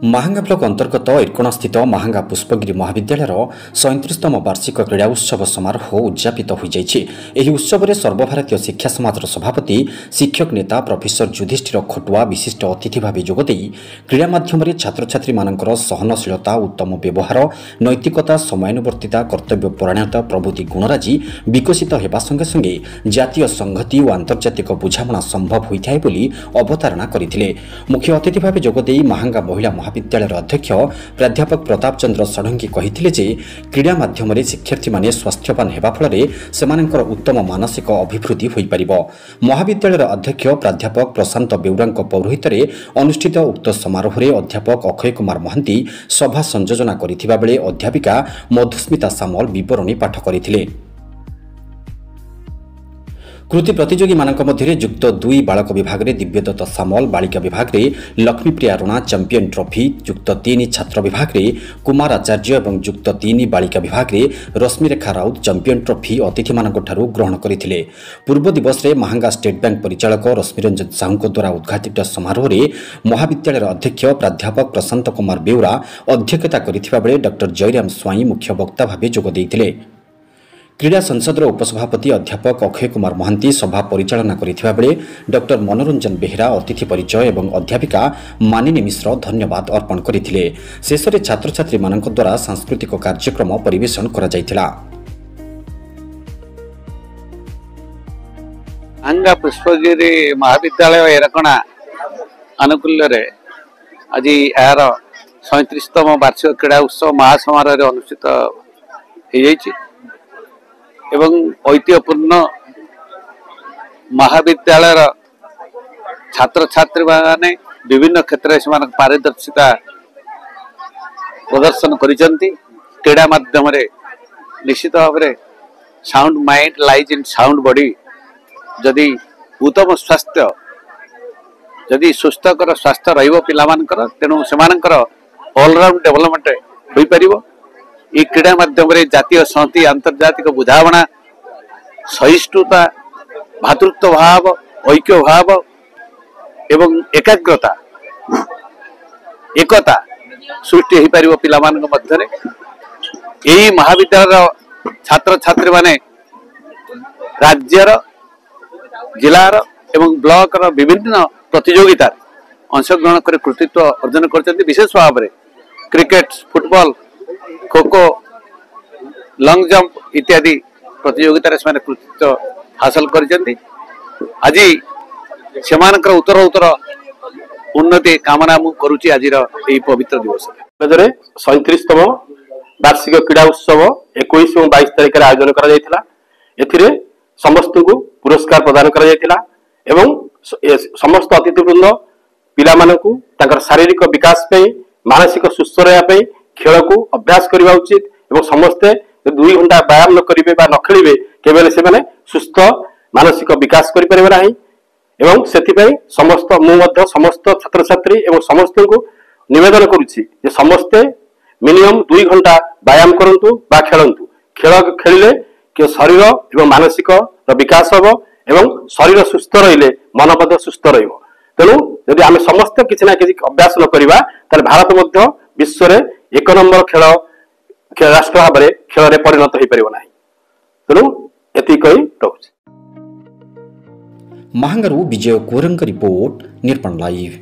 Mahanga block अंतर्गत इरकोणा स्थित महांगा पुष्पगिरी महाविद्यालय 37तम वार्षिक क्रीड़ा उत्सव समारोह उद्यापित हो जाइए। उत्सव में सर्वभारतीय शिक्षा समाज सभापति शिक्षक नेता प्रोफेसर युधिष्ठिर खटुआ विशिष्ट अतिथि भाव जोगदे क्रीड़ा माध्यम छात्र छात्री मानकर सहनशीलता उत्तम व्यवहार नैतिकता समयानुवर्तिता कर्तव्य परायणता प्रभृति गुणराजी विकसित होगा संगे संगे जातीय संहति और आंतर्जातिक बुझामणा संभव होता है बोली अवतारणा करथिले। मुख्य अतिथि भाव जोगदे महांगा महिला महाविद्यालय अध्यक्ष प्राध्यापक प्रताप चंद्र षडंगी कहिथिले जे क्रीड़ा माध्यम शिक्षार्थी माने स्वास्थ्यवान हेबा फल सेमानंकर उत्तम मानसिक अभिवृद्धि होई परिबो। महाविद्यालय अध्यक्ष प्राध्यापक प्रशांत बेउरांक पौरोहित्य रे अनुष्ठित उक्त समारोह रे अध्यापक अक्षय कुमार महांती सभा संयोजना करिथिबा बेले अध्यापिका मधुस्मिता सामल विवरणी पाठ करिथिले। कृति प्रतियोगी मानक मध्य युक्त 2 बालक विभाग में दिव्यदत्त सामल बालिका विभाग में लक्ष्मीप्रिया रणा चैंपियन ट्रॉफी युक्त 3 छात्र विभाग में कुमार आचार्य और युक्त 3 बालिका विभाग में रश्मिरेखा राउत चैंपियन ट्रॉफी अतिथि मानक ठारू ग्रहण करथिले। पूर्व दिवस में महांगा स्टेट बैंक परिचालक रश्मिरंजन साहू द्वारा उद्घाटित समारोह में महाविद्यालय अध्यक्ष प्राध्यापक प्रशांत कुमार बेउरा अध्यक्षता करथिबा बेले डॉक्टर जयराम स्वाई मुख्य वक्ता भाव जोग देइथिले। क्रीड़ा संसदर उपसभापति अध्यापक अक्षय कुमार महांती सभा परिचालना करथिबा बेले डॉक्टर मनोरंजन बेहेरा अतिथि परिचय और अध्यापिका मानिनी मिश्र धन्यवाद अर्पण करथिले। शेष में छात्र छात्री मानक द्वारा सांस्कृतिक कार्यक्रम परिवेषण करा जायतिला। महांगा पुष्पगिरी महाविद्यालय एरकणा अनुकूल्य रे आज यार 37तम वार्षिक क्रीड़ा उत्सव महासमारोह अनुष्ठित हो एवं ऐतिह्यपूर्ण महाविद्यालय छात्र छात्री माने विभिन्न क्षेत्र में पारदर्शिता प्रदर्शन करिसेंती। क्रीड़ा माध्यम निश्चित भाव में sound mind lies in sound body जदि उत्तम स्वास्थ्य जदि सुस्थकर स्वास्थ्य रहिबो पिलामानकर तेणु सेमानकर ऑलराउंड डेवलपमेंट होई परिबो। ये क्रीड़ा माध्यम जातीय संहति आंतर्जातिक बुझामणा सहिष्णुता भातृत्व भाव ऐक्य भाव एवं एकाग्रता एकता सृष्टि हो पार पिलामान मध्य यही महाविद्यालय छात्र छात्री माने राज्यर जिलार एवं ब्लॉक विभिन्न प्रतियोगिता अंशग्रहण कर कृतित्व अर्जन कर विशेष भाव में cricket football kho kho lung jump इत्यादि प्रतियोगिता से कृतित्व हासिल कर आज से उत्तर उन्नति कामना करुच्ची आज पवित्र दिवस 37तम वार्षिक क्रीड़ा उत्सव 21 और 22 तारिख आयोजन कर समस्त को पुरस्कार प्रदान कर समस्त अतिथिवृंद पिला शारीरिक विकास मानसिक सुस्थ रहा खेल को अभ्यास करने उचित और समस्ते 2 घंटा व्यायाम न करेंगे न खेलेंगे केवल से सुस्थ मानसिक विकास करें समस्त समस्त छात्र छात्री और समस्त को निवेदन करुच्ची समस्ते मिनिमम 2 घंटा व्यायाम करूँ बा खेलतु खेल खेलिले कि शरीर और मानसिक विकास हम एवं शरीर सुस्थ रही मन सुस्थ तेणु यदि आम समस्त किसी ना कि अभ्यास न करवा भारत विश्व में 1 नंबर खेल राष्ट्र भाव में खेल में परिणत हो पार ना तेणु ये कही रखुच्छी। महांगारू विजय कोरंग रिपोर्ट निर्पण लाइव।